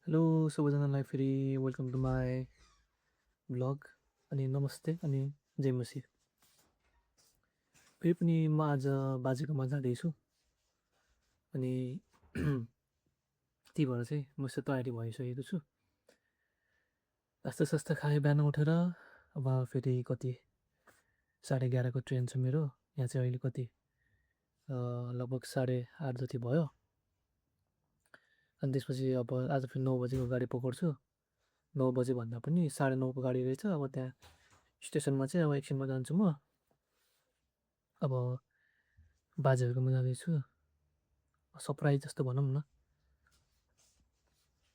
Hello सबैजनालाई फेरि welcome to my vlog अनि नमस्ते अनि जय मसी। फेरि पनि म आज बाजेकोमा जाँदैछु अनि त्यही भएर चाहिँ म यसो तयारी भइसकेको छु। नास्ता खाएँ बिहान उठेर। अब फेरि कति 11:30को ट्रेन छ मेरो। यहाँ चाहिँ अहिले कति लगभग 8:30 जति भयो। अनि त्यसपछि अब आज फेरि 9 बजेको गाडी पक्र्छु। 9 बजे भन्दा पनि 9:30 को गाडी रहेछ। अब त्यहाँ स्टेसनमा चाहिँ अब एकछिनमा जान्छु म। अब बाजेहरूकोमा जाँदैछु। सरप्राइज जस्तो भनौँ न।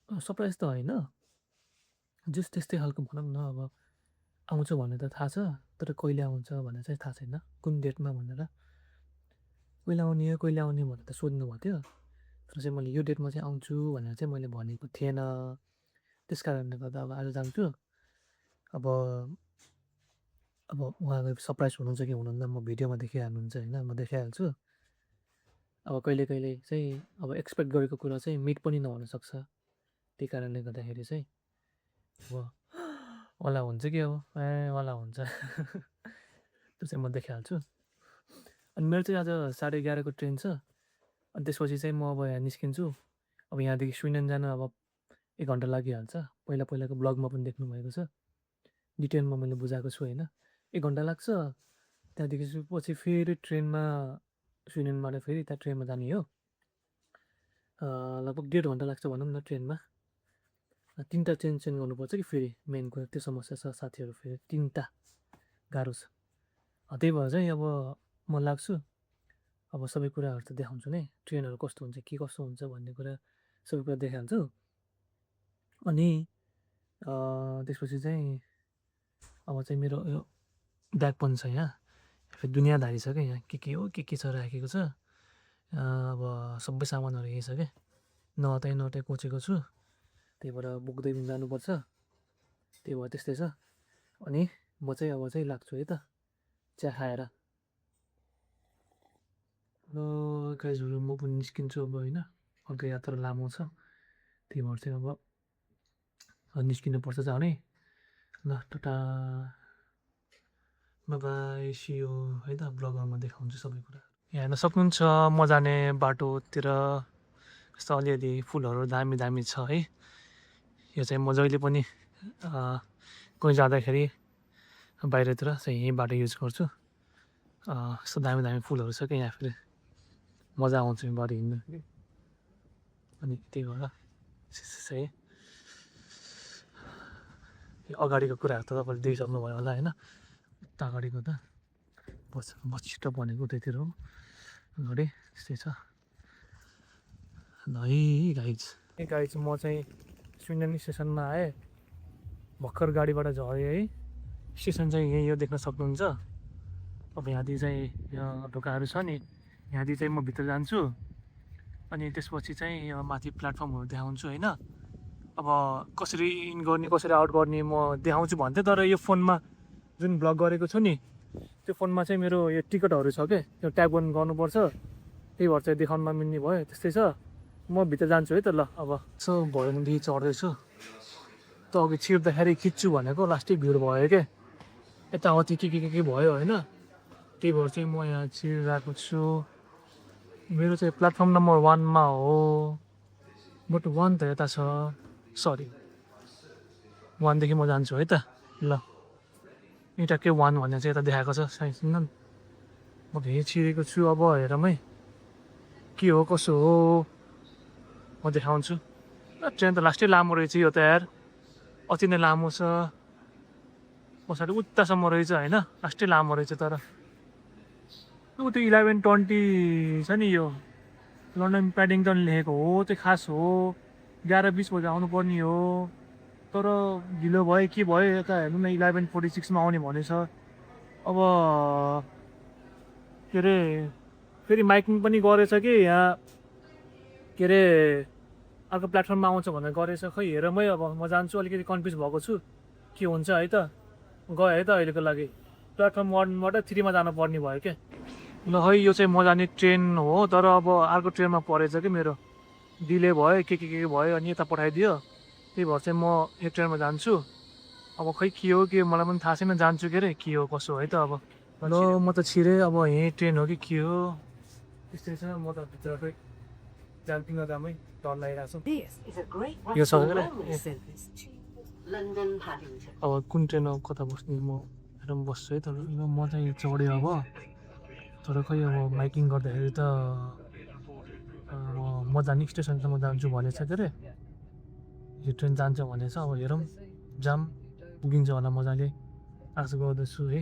सरप्राइज त होइन, जस्ट त्यस्तै खालको भनौँ न। अब आउँछु भन्ने त थाहा छ, तर कहिले आउँछ भन्ने चाहिँ थाहा छैन, कुन डेटमा भनेर। कहिले आउने भनेर त सोध्नुभएको थियो, तर चाहिँ मैले यो डेटमा चाहिँ आउँछु भनेर चाहिँ मैले भनेको थिएन। त्यस कारणले गर्दा अब आज जान्छु। अब उहाँको सरप्राइज हुनुहुन्छ कि हुनुहुन्न म भिडियोमा देखिहाल्नुहुन्छ होइन, म देखाइहाल्छु। अब कहिले चाहिँ अब एक्सपेक्ट गरेको कुरा चाहिँ मिट पनि नहुनसक्छ। त्यही कारणले गर्दाखेरि चाहिँ अब वाला हुन्छ कि अब वाला हुन्छ त्यो चाहिँ म देखाइहाल्छु। अनि मेरो चाहिँ आज 11:30को ट्रेन छ। अनि त्यसपछि चाहिँ म अब यहाँ निस्किन्छु। अब यहाँदेखि स्विडेन जानु अब 1 घन्टा लागिहाल्छ। पहिलाको ब्लगमा पनि देख्नुभएको छ, डिटेलमा मैले बुझाएको छु होइन। 1 घन्टा लाग्छ। त्यहाँदेखि पछि फेरि ट्रेनमा स्विडेनबाट फेरि त्यहाँ ट्रेनमा जाने हो। लगभग 1.5 घन्टा लाग्छ भनौँ न ट्रेनमा। 3टा ट्रेन चेन्ज गर्नुपर्छ कि फेरि, मेन कुरा त्यो समस्या छ साथीहरू। फेरि 3टा गाह्रो छ। त्यही भएर चाहिँ अब म लाग्छु। अब सबै कुराहरू त देखाउँछु नै, ट्रेनहरू कस्तो हुन्छ के कसो हुन्छ भन्ने कुरा सबै कुरा देखाइहाल्छु। अनि त्यसपछि चाहिँ अब चाहिँ मेरो यो ब्याग पनि छ यहाँ। फेरि दुनियाँदारी छ क्या यहाँ, के हो के छ राखेको छ। अब सबै सामानहरू यही छ क्या, नअताइ कोचेको छु। त्यही भएर बोक्दै पनि जानुपर्छ। त्यही भएर त्यस्तै छ। अनि म चाहिँ अब चाहिँ लाग्छु है त चिया खाएर। ल गाइजहरू म पनि निस्किन्छु अब होइन, अर्को यात्रा लामो छ। त्यही भएर चाहिँ अब निस्किनुपर्छ जाने। ल टाटा बाई सी यू है त। ब्लगरमा देखाउँछु सबै कुरा। यहाँ हेर्न सक्नुहुन्छ म जाने बाटोतिर यस्तो अलिअलि फुलहरू दामी छ है। यो चाहिँ म जहिले पनि कहीँ जाँदाखेरि बाहिरतिर चाहिँ यही बाटो युज गर्छु। यस्तो दामी फुलहरू छ क्या यहाँ, फेरि मजा आउँछ यो बाटो हिँड्नु। अनि त्यही भएर चाहिँ अगाडिको कुराहरू त तपाईँले देखिसक्नुभयो होला होइन। उता अगाडिको त बस छिटो बनेको उतैतिर हो अगाडि, त्यस्तै छ। ल है गाइज म चाहिँ स्विडेन स्टेसनमा आएँ। भर्खर गाडीबाट झरेँ है। स्टेसन चाहिँ यही हो, देख्न सक्नुहुन्छ। अब यहाँदेखि चाहिँ यहाँ ढोकाहरू छ नि, यहाँदेखि चाहिँ म भित्र जान्छु। अनि त्यसपछि चाहिँ माथि प्लेटफर्महरू देखाउँछु होइन। अब कसरी इन गर्ने कसरी आउट गर्ने म देखाउँछु भन्थेँ, तर यो फोनमा जुन ब्लग गरेको छु नि, त्यो फोनमा चाहिँ मेरो यो टिकटहरू छ क्या, त्यो ट्याग गर्नुपर्छ। त्यही भएर चाहिँ देखाउन नमिल्ने भयो। त्यस्तै छ। म भित्र जान्छु है त। ल अब यसो भएदेखि चढ्दैछु त। अघि छिर्दाखेरि खिच्छु भनेको लास्टै भिड भयो क्या, यताउति के भयो होइन। त्यही भएर चाहिँ म यहाँ छिरिरहेको छु। मेरो चाहिँ प्लेटफर्म नम्बर 1मा हो, बट 1 त यता छ। सरी 1देखि म जान्छु है त। ल एउटा के 1 भन्ने चाहिँ यता देखाएको छ साइज। म धेरै छिरेको छु। अब हेरौँ है के हो कसो हो, म देखाउँछु। ट्रेन त लास्टै लामो रहेछ यो त यार, अति नै लामो छ। पछाडि उतासम्म रहेछ होइन, लास्टै लामो रहेछ। तर ऊ त्यो 11:20 छ नि, यो लन्डन प्याडिङटन लेखेको हो त्यो खास हो। 11:20 बजी आउनुपर्ने हो, तर ढिलो भयो के भयो। यता हेर्नु न 11:46मा आउने भनेछ। अब के अरे फेरि माइकिङ पनि गरेछ कि यहाँ, के अरे अर्को प्लेटफर्ममा आउँछ भनेर गरेछ। खै हेरौँ है। अब म जान्छु, अलिकति कन्फ्युज भएको छु के हुन्छ है त। गयो है त अहिलेको लागि। प्लेटफर्म 1बाट 3मा जानुपर्ने भयो क्या। ल है यो चाहिँ म जाने ट्रेन हो, तर अब अर्को ट्रेनमा परेछ कि मेरो, डिले भयो के भयो अनि यता पठाइदियो। त्यही भएर चाहिँ म यो ट्रेनमा जान्छु अब खै के हो मलाई पनि थाहा छैन जान्छु के अरे के हो कसो है त अब ल म त छिरेँ अब यहीँ ट्रेन हो कि के हो त्यस्तै छ म त भित्रकै जान्दिनँ दामै डर लागिरहेको छ यो छ क्या अब कुन ट्रेनमा कता बस्ने म हेरौँ बस्छु है तर म चाहिँ चढेँ अब तर खै अब माइकिङ गर्दाखेरि त अब म जाने स्टेसनसम्म जान्छु भनेछ के अरे यो ट्रेन जान्छ भनेछ अब हेरौँ जाम पुगिन्छ होला मजाले आशा गर्दछु है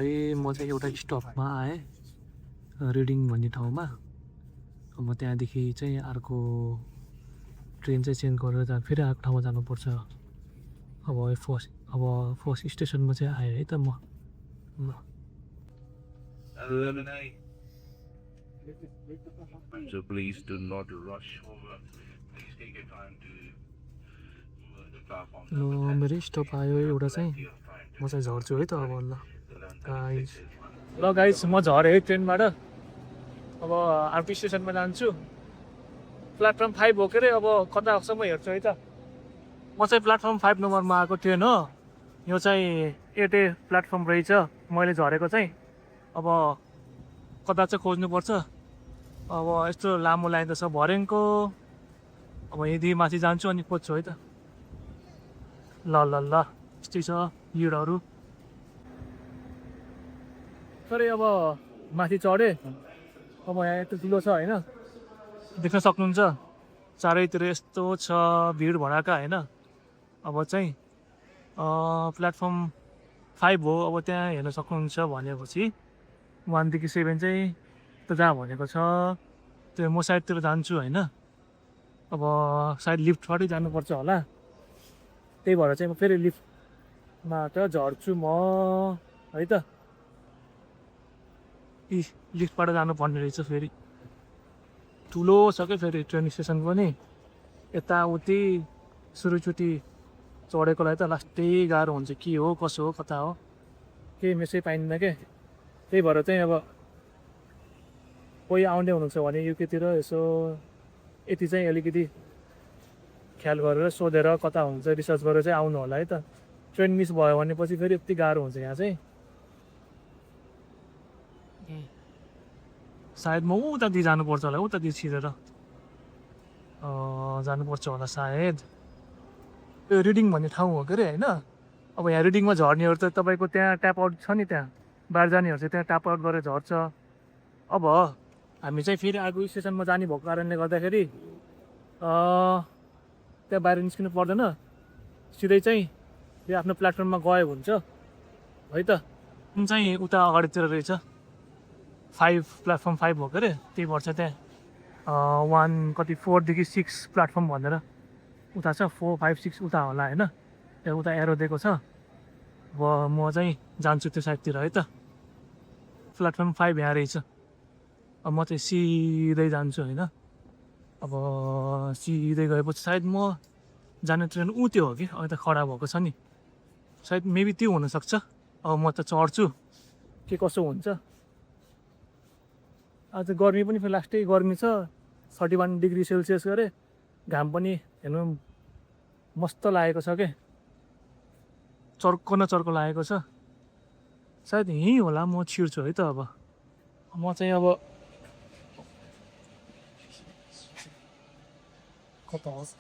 है म चाहिँ एउटा स्टपमा आएँ रिडिङ भन्ने ठाउँमा म त्यहाँदेखि चाहिँ अर्को ट्रेन चाहिँ चेन्ज गरेर फेरि अर्को ठाउँमा जानुपर्छ अब फर्स्ट स्टेसनमा चाहिँ आएँ है त म So please do not rush over. Please take your time to the platform. ल मेरै स्टप आयो एउटा चाहिँ म चाहिँ झर्छु है त अब ल गाइज म झरेँ है ट्रेनबाट अब अर्को स्टेसनमा जान्छु प्लेटफर्म 5 हो के अरे अब कता आउँछ म हेर्छु है त म चाहिँ प्लेटफर्म 5 नम्बरमा आएको ट्रेन हो यो चाहिँ 8A प्लेटफर्म रहेछ मैले झरेको चाहिँ अब कता चाहिँ खोज्नुपर्छ अब यस्तो लामो लाइन त छ भर्याङको अब यदि माथि जान्छु अनि खोज्छु है त ल ल ल यस्तै छ भिडहरू सरी अब माथि चढेँ अब यहाँ यस्तो ठुलो छ होइन देख्न सक्नुहुन्छ चारैतिर यस्तो छ भिड भडाका होइन अब चाहिँ प्लेटफर्म 5 हो अब त्यहाँ हेर्न सक्नुहुन्छ भनेपछि 1 देखि 7 चाहिँ त जहाँ भनेको छ त्यो म साइडतिर जान्छु होइन अब सायद लिफ्टबाटै जानुपर्छ होला त्यही भएर चाहिँ म फेरि लिफ्टबाट झर्छु म है त लिफ्टबाट जानुपर्ने रहेछ फेरि ठुलो छ क्या फेरि ट्रेन स्टेसन पनि यताउति सुरुचुटी चढेकोलाई त लास्टै गाह्रो हुन्छ के हो कसो हो कता हो केही मेसै पाइँदैन के त्यही भएर चाहिँ अब कोही आउने हुनुहुन्छ भने युकेतिर यसो यति चाहिँ अलिकति ख्याल गरेर सोधेर कता हुन्छ रिसर्च गरेर चाहिँ आउनु होला है त ट्रेन मिस भयो भनेपछि फेरि यति गाह्रो हुन्छ यहाँ चाहिँ सायद म उताति जानुपर्छ होला उताति छिरेर जानुपर्छ होला सायद यो रिडिङ भन्ने ठाउँ हो के अरे होइन अब यहाँ रिडिङमा झर्नेहरू त तपाईँको त्यहाँ ट्याप आउट छ नि त्यहाँ बाहिर जानेहरू चाहिँ त्यहाँ ट्याप आउट गरेर झर्छ अब हामी चाहिँ फेरि अर्को स्टेसनमा जाने भएको कारणले गर्दाखेरि त्यहाँ बाहिर निस्किनु पर्दैन सिधै चाहिँ यो आफ्नो प्लेटफर्ममा गयो हुन्छ है त जुन चाहिँ उता अगाडितिर रहेछ 5 प्लेटफर्म 5 हो के अरे त्यही भएर चाहिँ त्यहाँ 1 कति 4 देखि 6 प्लेटफर्म भनेर उता छ 4 5 6 उता होला होइन त्यहाँ उता एरो दिएको छ अब म चाहिँ जान्छु त्यो साइडतिर है त प्लेटफर्म 5 यहाँ रहेछ अब म चाहिँ सिधै जान्छु होइन अब सिधै गएपछि सायद म जाने ट्रेन त्यो हो कि अहिले त खडा भएको छ नि सायद मेबी त्यो हुनसक्छ अब म त चढ्छु के कसो हुन्छ आज गर्मी पनि फेरि लास्टै गर्मी छ 31 डिग्री सेल्सियस गरे घाम पनि हेर्नु मस्त लागेको छ के चर्को न चर्को लागेको छ सायद यहीँ होला म छिर्छु है त अब म चाहिँ अब कता होस्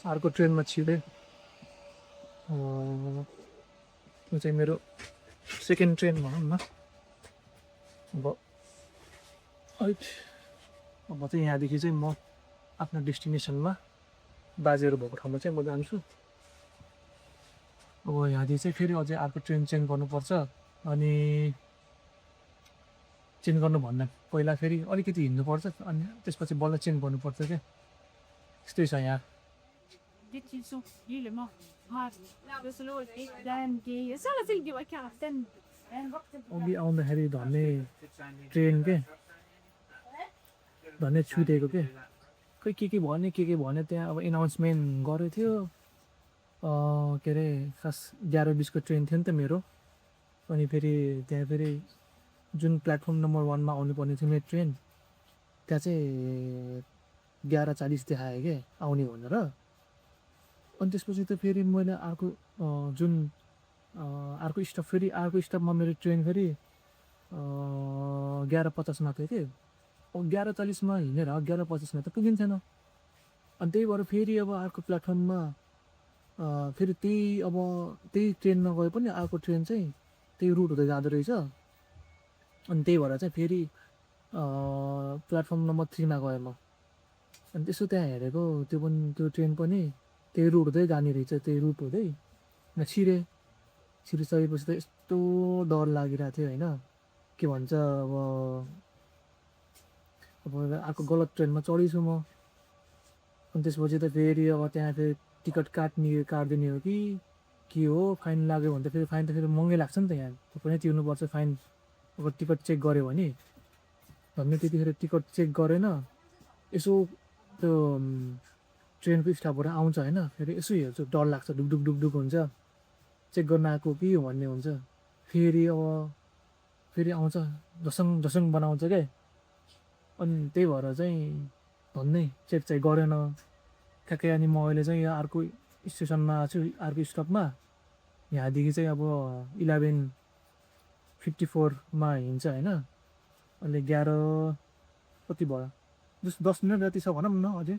अर्को ट्रेनमा छिर्दै यो चाहिँ मेरो सेकेन्ड ट्रेन भनौँ न। अब चाहिँ यहाँदेखि चाहिँ म आफ्नो डेस्टिनेसनमा बाजेहरू भएको ठाउँमा चाहिँ म जान्छु। अब यहाँदेखि चाहिँ फेरि अझै अर्को ट्रेन चेन्ज गर्नुपर्छ। अनि चेन्ज गर्नुभन्दा पहिला फेरि अलिकति हिँड्नुपर्छ अनि त्यसपछि बल्ल चेन्ज गर्नुपर्छ क्या। त्यस्तै छ यहाँ। Dit je zo helemaal hard. Dus lood ik dan die. Zal het ik die wat kan dan. En wat अघि आउँदाखेरि धन्ने ट्रेन के धन्ने छुटेको के खै के भने त्यहाँ अब एनाउन्समेन्ट गरेको थियो। के अरे खास 11:20को ट्रेन थियो नि त मेरो। अनि फेरि त्यहाँ फेरि जुन प्लेटफर्म नम्बर 1मा आउनुपर्ने थियो मेरो ट्रेन त्यहाँ चाहिँ 11:40 देखायो क्या आउने भनेर। अनि त्यसपछि त फेरि मैले अर्को जुन अर्को स्टप फेरि अर्को स्टपमा मेरो ट्रेन फेरि 11:50मा थियो कि। अब 11:40मा हिँडेर 11:50मा त पुगिन्थेन। अनि त्यही भएर फेरि अब अर्को प्लेटफर्ममा फेरि त्यही ट्रेनमा गए पनि अर्को ट्रेन चाहिँ त्यही रुट हुँदै जाँदो रहेछ। अनि त्यही भएर चाहिँ फेरि प्लेटफर्म नम्बर 3मा गएँ म। अनि त्यसो त्यहाँ हेरेको त्यो ट्रेन पनि त्यही रुट हुँदै जाने रहेछ। त्यही रुट हुँदै छिरिसकेपछि त यस्तो डर लागिरहेको थियो होइन। के भन्छ अब अर्को गलत ट्रेनमा चढेछु म। अनि त्यसपछि त फेरि अब त्यहाँ फेरि टिकट काटिदिने हो कि के हो फाइन लाग्यो भने त फेरि फाइन त फेरि महँगै लाग्छ नि त। यहाँ पनि तिर्नुपर्छ फाइन अगर टिकट चेक गऱ्यो भने। भन्ने त्यतिखेर टिकट चेक गरेन यसो त्यो ट्रेनको स्टाफबाट आउँछ होइन। फेरि यसो हेर्छु डर लाग्छ ढुकढुक हुन्छ चेक गर्न आएको कि भन्ने हुन्छ। फेरि आउँछ झसङ बनाउँछ क्या। अनि त्यही भएर चाहिँ धन्नै चेक चाहिँ गरेन ठ्याक्कै। अनि म अहिले चाहिँ यहाँ अर्को स्टेसनमा छु अर्को स्टपमा। यहाँदेखि चाहिँ अब 11:54मा हिँड्छ होइन। अहिले 11 कति भयो 10 मिनट जति छ भनौँ न अझै।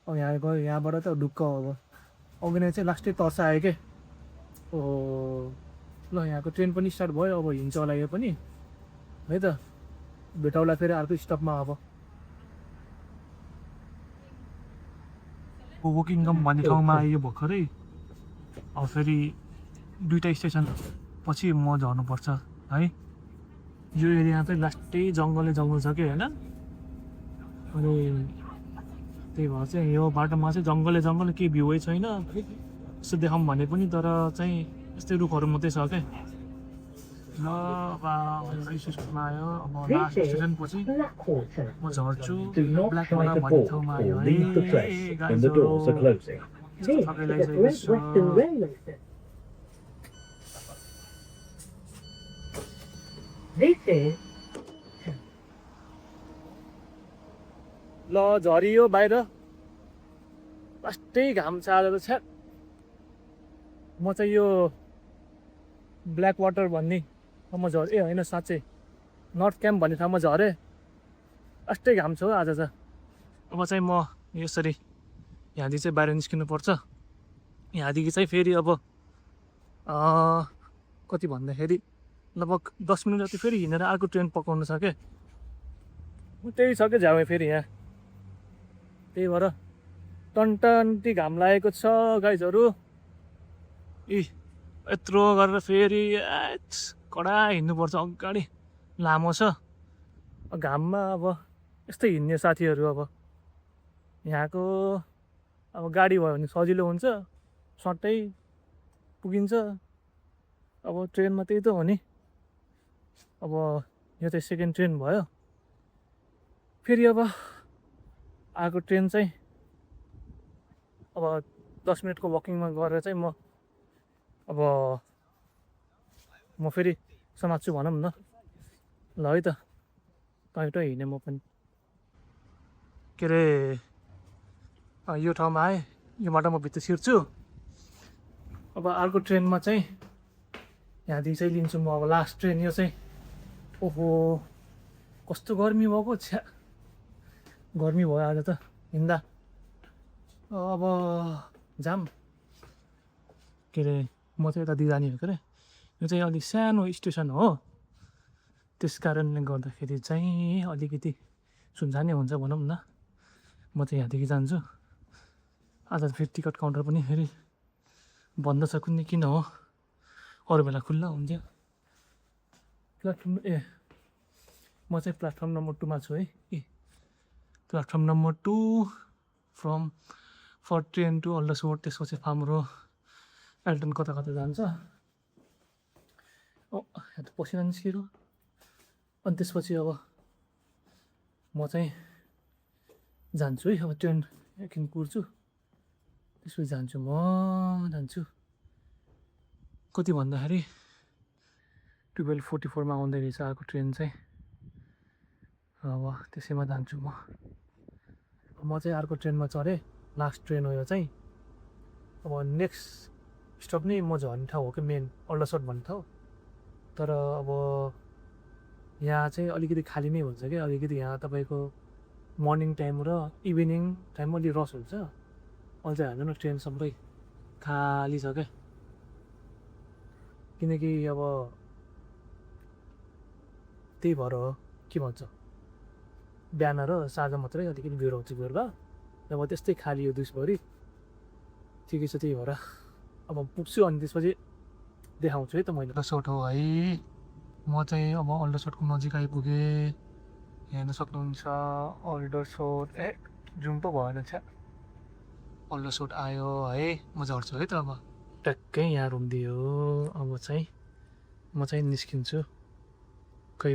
अब यहाँ गयो यहाँबाट त ढुक्क अब अघि नै चाहिँ लास्टै तर्स आयो के। ल यहाँको ट्रेन पनि स्टार्ट भयो अब हिँड्छ होला यो पनि है त। भेटौँला फेरि अर्को स्टपमा। अब वोकिङगम भन्ने ठाउँमा आयो भर्खरै। अब फेरि 2टा स्टेसन पछि म झर्नुपर्छ है। यो एरिया चाहिँ लास्टै जङ्गल छ कि होइन। अनि त्यही भएर चाहिँ यो बाटोमा चाहिँ जङ्गल केही भ्यूै छैन यस्तो देखाउँ भने पनि। तर चाहिँ यस्तै रुखहरू मात्रै छ क्या। ल अब स्टेसनमा आयो। अब लास्ट स्टेसन पछि म झर्छु। ब्ल्याक वाला भन्ने ठाउँमा आयो है गाइजहरू। ल झरियो बाहिर लास्टै घाम छ आज त छ्या। म चाहिँ यो ब्ल्याक वाटर भन्ने ठाउँमा झरेँ होइन साँच्चै नर्थ क्याम्प भन्ने ठाउँमा झरेँ। लास्टै घाम छ आज त। अब चाहिँ म यसरी यहाँदेखि चाहिँ बाहिर निस्किनुपर्छ। यहाँदेखि चाहिँ फेरि अब कति भन्दाखेरि लगभग 10 मिनट जति फेरि हिँडेर अर्को ट्रेन पकाउनु छ क्या। त्यही छ क्या झ्याउ फेरि यहाँ। त्यही भएर टन्टी घाम लागेको छ गाइजहरू। यत्रो गरेर फेरि कडा हिँड्नुपर्छ अगाडि लामो छ घाममा। अब यस्तै हिँड्ने साथीहरू अब यहाँको अब गाडी भयो भने सजिलो हुन्छ सट्टै पुगिन्छ। अब ट्रेनमा त्यही त हो नि। अब यो चाहिँ सेकेन्ड ट्रेन भयो। फेरि अब अर्को ट्रेन चाहिँ अब 10 मिनटको वकिङमा गरेर चाहिँ म फेरि समात्छु भनौँ न। ल है त टैटो हिँडेँ म पनि। के अरे यो ठाउँमा आएँ। यो बाटो म भित्र छिर्छु। अब अर्को ट्रेनमा चाहिँ यहाँदेखि चाहिँ लिन्छु म। अब लास्ट ट्रेन यो चाहिँ। ओहो कस्तो गर्मी भएको छ्या। गर्मी भयो आज त हिँड्दा। अब जाम के अरे म चाहिँ यतातिर जाने हो के अरे यो चाहिँ अलिक सानो स्टेसन हो त्यस कारणले गर्दाखेरि चाहिँ अलिकति सुनसानै हुन्छ भनौँ न म चाहिँ यहाँदेखि जान्छु आज फेरि टिकट काउन्टर पनि फेरि बन्द छ कुनै किन हो अरू बेला खुल्ला हुन्थ्यो प्लेटफर्म म चाहिँ प्लेटफर्म नम्बर 2 मा छु है platform number 2 from for train to Aldershot त्यसपछि फार्मरो एल्टन कता कता जान्छ यहाँ त पसिना निस्कियो अनि त्यसपछि अब म चाहिँ जान्छु है अब ट्रेन एकछिन कुर्छु त्यसपछि जान्छु कति भन्दाखेरि 12:44 मा आउँदै रहेछ अर्को ट्रेन चाहिँ अब त्यसैमा जान्छु म चाहिँ अर्को ट्रेनमा चढेँ लास्ट ट्रेन हो यो चाहिँ अब नेक्स्ट स्टप नै म झर्ने ठाउँ हो कि मेन अल्डरसोट भन्ने ठाउँ तर अब यहाँ चाहिँ अलिकति खाली नै हुन्छ क्या अलिकति यहाँ तपाईँको मर्निङ टाइम र इभिनिङ टाइम अलिक रस हुन्छ अहिले चाहिँ हेर्नु न ट्रेन सबै खाली छ क्या किनकि अब त्यही भएर हो के भन्छ बिहान र साँझ मात्रै अलिकति भिड हुन्छ बेलुका अब त्यस्तै खाली हो दिउँसभरि ठिकै छ त्यही भएर अब पुग्छु अनि त्यसपछि देखाउँछु है त मैले अल्डरसोट हो है म चाहिँ अब अल्डरसोटको नजिक आइपुगेँ हेर्न सक्नुहुन्छ अल्डरसोट जुम पो भएन छ अल्डरसोट आयो है म झर्छु है त अब ट्याक्कै यहाँ रुम दियो अब चाहिँ म चाहिँ निस्किन्छु खै ल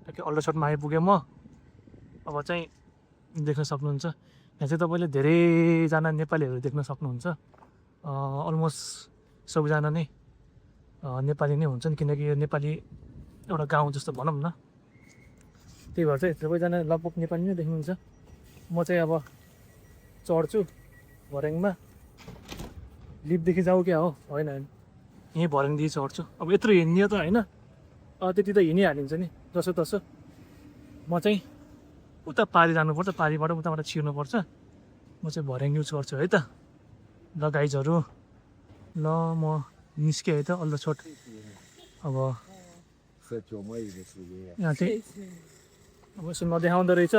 ट्याक्कै अल्डरसोटमा आइपुगेँ म अब चाहिँ देख्न सक्नुहुन्छ यहाँ चाहिँ तपाईँले धेरैजना नेपालीहरू देख्न सक्नुहुन्छ अलमोस्ट सबैजना नै नेपाली नै हुन्छन् किनकि यो नेपाली एउटा गाउँ जस्तो भनौँ न त्यही भएर चाहिँ सबैजना लगभग नेपाली नै देख्नुहुन्छ म चाहिँ अब चढ्छु भर्याङमा लिफ्टदेखि जाऊ क्या हो होइन यहीँ भर्याङदेखि चढ्छु अब यत्रो हिँड्ने त होइन त्यति त हिँडिहालिन्छ नि जसोतसो म चाहिँ उता पारि जानुपर्छ पारिबाट उताबाट छिर्नुपर्छ म चाहिँ भर्याङ युज गर्छु है त ल गाइजहरू ल म निस्केँ है त अल्डरसोट अब यहाँ चाहिँ अब यसो नदेखाउँदो रहेछ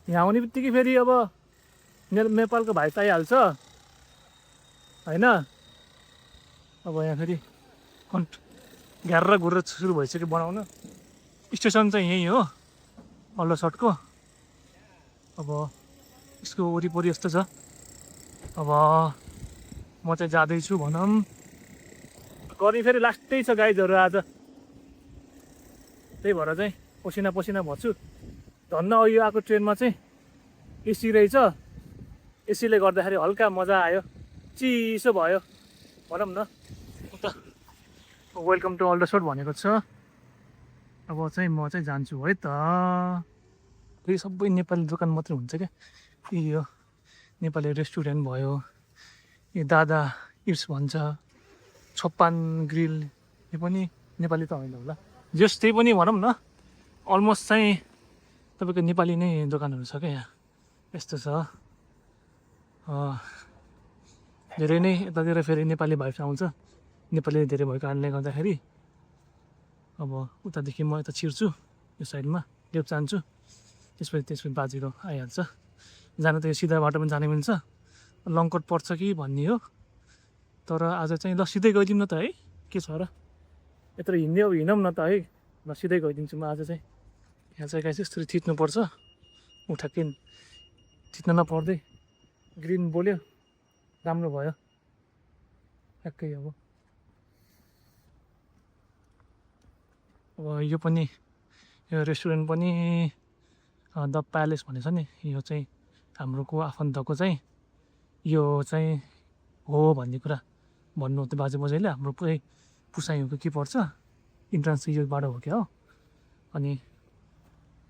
यहाँ आउने बित्तिकै फेरि अब नेपालको भाइ त आइहाल्छ होइन अब यहाँ फेरि घ्यार घुरेर सुरु भइसक्यो बनाउन स्टेसन चाहिँ यही हो अल्डरसोटको अब यसको वरिपरि यस्तो छ अब म चाहिँ जाँदैछु भनौँ गर्मी फेरि लास्टै छ गाइजहरू आज त्यही भएर चाहिँ पसिना पसिना भर्छु धन्न यो आएको ट्रेनमा चाहिँ एसी रहेछ एसीले गर्दाखेरि हल्का मजा आयो चिसो भयो भनौँ न उता वेलकम टु अल्डरसोट भनेको छ अब चाहिँ म चाहिँ जान्छु है त फेरि सबै नेपाली दोकान मात्रै हुन्छ क्या यो नेपाली रेस्टुरेन्ट भयो यो दादा इट्स भन्छ छप्पान ग्रिल यो पनि नेपाली त होइन होला जस त्यही पनि भनौँ न अलमोस्ट चाहिँ तपाईँको नेपाली नै दोकानहरू छ क्या यहाँ यस्तो छ धेरै नै यतातिर फेरि नेपाली भाइब्स आउँछ नेपाली धेरै भएको कारणले गर्दाखेरि अब उतादेखि म यता छिर्छु यो साइडमा लेफ्ट जान्छु त्यसपछि बाजिलो आइहाल्छ जान त यो सिधा बाटो पनि जानु मिल्छ लङकट पर्छ कि भन्ने हो तर आज चाहिँ ल सिधै गइदिउँ न त है के छ र यत्रो हिँड्ने अब हिँडौँ न त है ल सिधै गइदिन्छु म आज चाहिँ यहाँ चाहिँ गाइस यस्तरी थिच्नुपर्छ उठाकै थिच्न नपर्दै ग्रिन बोल्यो राम्रो भयो ट्याक्कै अब यो पनि यो रेस्टुरेन्ट पनि द प्यालेस भनेको छ नि यो चाहिँ हाम्रो को आफन्तको चाहिँ यो चाहिँ हो भन्ने कुरा भन्नु त्यो बाजे बजैले हाम्रो पुरै पुसाइको के पर्छ इन्ट्रान्स चाहिँ योबाट हो क्या हो अनि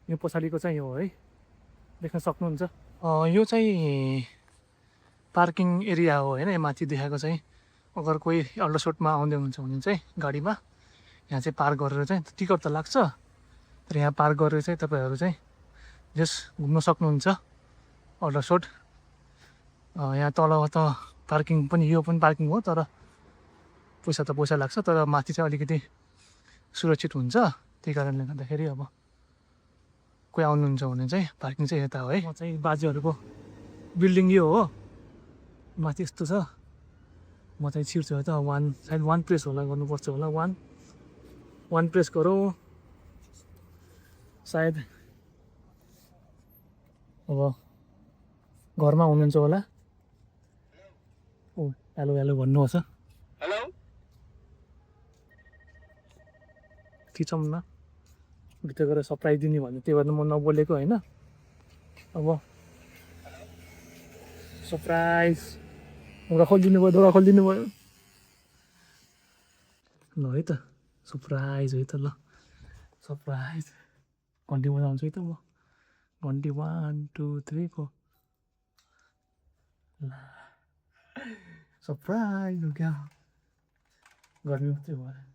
यो पछाडिको चाहिँ यो हो है देख्न सक्नुहुन्छ यो चाहिँ पार्किङ एरिया हो होइन माथि देखाएको चाहिँ अगर कोही अल्ट्रासाउन्डमा आउँदै हुन्छ भने चाहिँ गाडीमा यहाँ चाहिँ पार्क गरेर चाहिँ टिकट त लाग्छ, तर यहाँ पार्क गरेर चाहिँ तपाईँहरू चाहिँ जस घुम्न सक्नुहुन्छ अल्ट्रासाउन्ड। यहाँ तल त पार्किङ पनि, यो पनि पार्किङ हो, तर पैसा लाग्छ, तर माथि चाहिँ अलिकति सुरक्षित हुन्छ। त्यही कारणले गर्दाखेरि अब कोही आउनुहुन्छ भने चाहिँ पार्किङ चाहिँ यता हो है। म चाहिँ बाजेहरूको बिल्डिङ यो हो, माथि यस्तो छ। म चाहिँ छिर्छु है त, सायद 1 प्रेस होला, गर्नुपर्छ होला, 1 प्रेस गरौँ सायद। अब घरमा हुनुहुन्छ होला। ओ हेलो हेलो भन्नुहोस्। हेलो खिचौँ न, भित्र गएर सरप्राइज दिने भन्यो, त्यही भएर म नबोलेको होइन। अब सरप्राइज, ढोका खोलिदिनु भयो, ढोका खोलिदिनु भयो। ल है त, सरप्राइज है त, ल सरप्राइज। घन्टी बजाउँछु है त म, घन्टी 1 2 3 4। ल सरप्राइज हो क्या, गर्मी मात्रै भयो।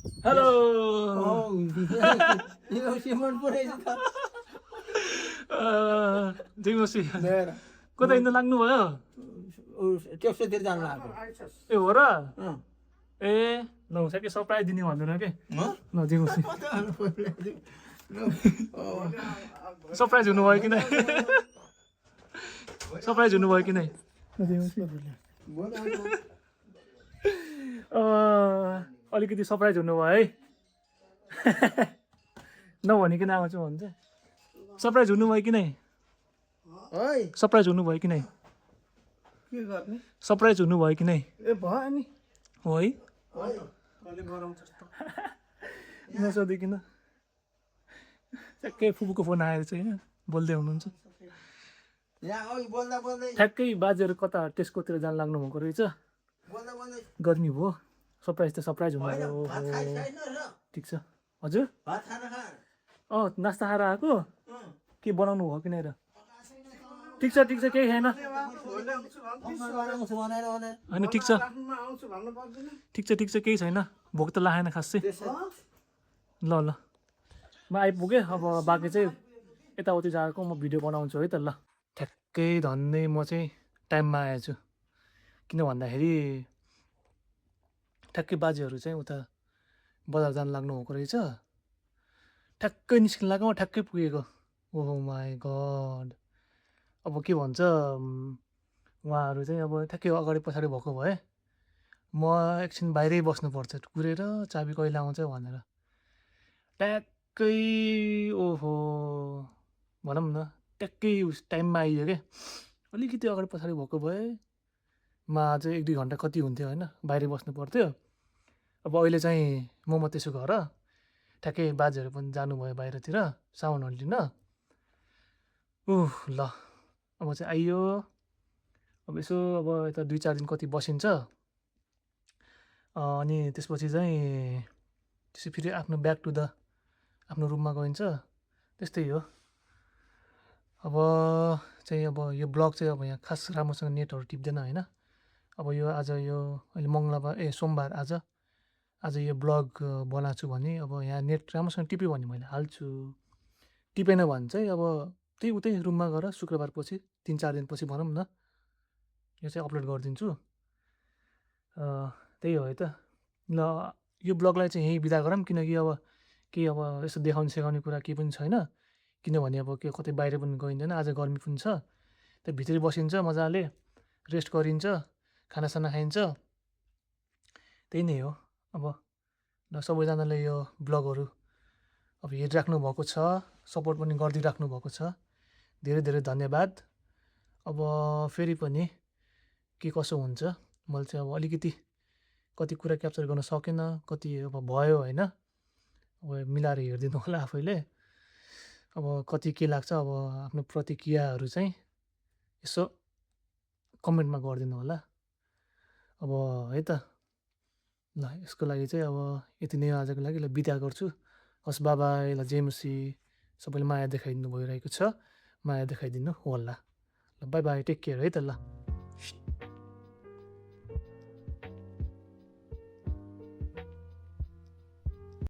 हेलो दिनुहोस्। कता हिँड्न लाग्नु भयो? टेक्सोतिर जानु लाग्यो। ए हो र? ए ल ठ्याक्कै सरप्राइज दिने भन्दैन के, ल दिनुहोस् नि। सरप्राइज हुनुभयो कि नै? सरप्राइज हुनुभयो कि नै? अलिकति सरप्राइज हुनुभयो है। नभनिकन आउँछु भन्छ। सरप्राइज हुनुभयो कि नै? सरप्राइज हुनुभयो कि नै? सरप्राइज हुनुभयो कि नै? ए भयो नि हो है, नसोधिकन ठ्याक्कै फुपूको फोन आएर चाहिँ होइन बोल्दै हुनुहुन्छ। ठ्याक्कै बाजेहरू कता टेस्कोतिर जान लाग्नु भएको रहेछ, गर्मी भयो। सरप्राइज त सरप्राइज हुनुभयो। ठिक छ हजुर। नास्ता खाएर आएको, के बनाउनु भयो कि नै र? ठिक छ केही छैन होइन, ठिक छ केही छैन, भोक त लागेन खासै। ल म आइपुगेँ। अब बाँकी चाहिँ यताउति जाएको म भिडियो बनाउँछु है त। ल ठ्याक्कै धन्दै म चाहिँ टाइममा आएछु, किन भन्दाखेरि ठ्याक्कै बाजेहरू चाहिँ उता बजार जानु लाग्नु भएको रहेछ। ठ्याक्कै निस्किनु लाग्यो, ठ्याक्कै पुगेको। ओहो माई गड, अब के भन्छ, उहाँहरू चाहिँ अब ठ्याक्कै अगाडि पछाडि भएको भए म एकछिन बाहिरै बस्नुपर्छ कुरेर, चाबी कहिले आउँछ भनेर। ट्याक्कै ओहो भनौँ न, ट्याक्कै टाइममा आइयो क्या। अलिकति अगाडि पछाडि भएको भए म अझै 1-2 घन्टा कति हुन्थ्यो होइन, बाहिरै बस्नु पर्थ्यो। अब अहिले चाहिँ म मात्रै छु घर, ठ्याक्कै बाजेहरू पनि जानुभयो बाहिरतिर सामानहरू लिन। ल अब चाहिँ आइयो। अब यसो अब यता 2-4 दिन कति बसिन्छ, अनि त्यसपछि चाहिँ फेरि आफ्नो ब्याक टु द आफ्नो रुममा गइन्छ। त्यस्तै हो। अब चाहिँ अब यो ब्लग चाहिँ अब यहाँ खास राम्रोसँग नेटहरू टिप्दैन होइन। अब यो आज यो अहिले मङ्गलबार सोमबार आज यो ब्लग बनाएको छु भने अब यहाँ नेट राम्रोसँग टिप्यो भने मैले हाल्छु, टिपेन भने चाहिँ अब त्यही उतै रुममा गएर शुक्रबार पछि 3-4 दिनपछि भनौँ न यो चाहिँ अपलोड गरिदिन्छु। त्यही हो है त। ल यो ब्लगलाई चाहिँ यहीँ बिदा गरौँ, किनकि अब केही अब यसो देखाउने कुरा केही पनि छैन। किनभने अब के कतै बाहिर पनि गइँदैन, आज गर्मी पनि छ, त्यही भित्रै बसिन्छ मजाले, रेस्ट गरिन्छ, खानासाना खाइन्छ। त्यही नै हो। अब ल सबैजनाले यो ब्लगहरू अब हेरिराख्नु भएको छ, सपोर्ट पनि गरिदिइराख्नु भएको छ, धेरै धेरै धन्यवाद। अब फेरि पनि के कसो हुन्छ, मैले चाहिँ अब अलिकति कति कुरा क्याप्चर गर्न सकेन, कति अब भयो होइन, अब मिलाएर हेरिदिनु होला आफैले। अब कति के लाग्छ, अब आफ्नो प्रतिक्रियाहरू चाहिँ यसो कमेन्टमा गरिदिनु होला। अब है त, ल यसको लागि चाहिँ अब यति नै हो आजको लागि। ल बिदा गर्छु। हस् बाबाई। ल जेमसी सबैले माया देखाइदिनु भइरहेको छ, माया देखाइदिनु होला। ल बाई बाई, टेक केयर है त। ल